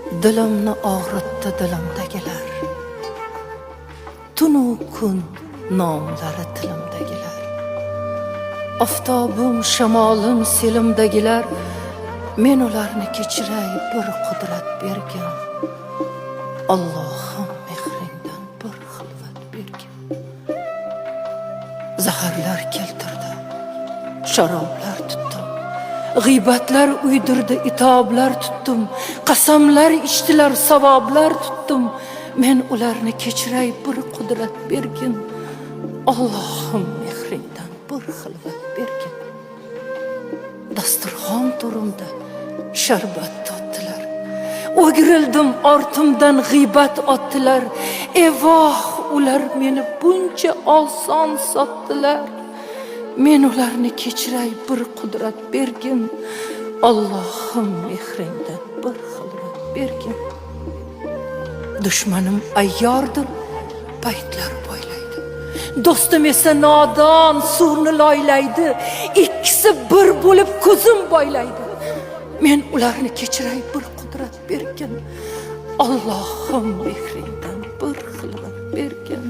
Dilimni og'ritdi dilimdagilar. Tunu kun nomlari tilimdagilar. Oftobim, shamolim, selimdagilar. Men ularni kechiray bir qudrat bergin. Allohim mehringdan bir xilvat bergin. Zaharlar keltirdi, sharoblar tutdim. G'iybatlar uydirdi, itoblar tutdim. Qasamlar ichdilar, savoblar tutdim. Men ularni kechiray bir qudrat bergin. Allohim mehringdan bir xilvat bergin. Dasturxon turimda sharbat totdilar. O'girildim, ortimdan g'iybat otdilar. Evoh, ular meni buncha oson sotdilar. Men ularni kechiray bir qudrat bergin. Allohim mehringdan bir xilvat bergin. Dushmanim ayyordir, paytlar boylaydi. Do'stim esa nodon, suvni loylaydi. Ikkisi bir bo'lib ko'zim boylaydi. Men ularni kechiray bir qudrat bergin. Allohim mehringdan bir xilvat bergin.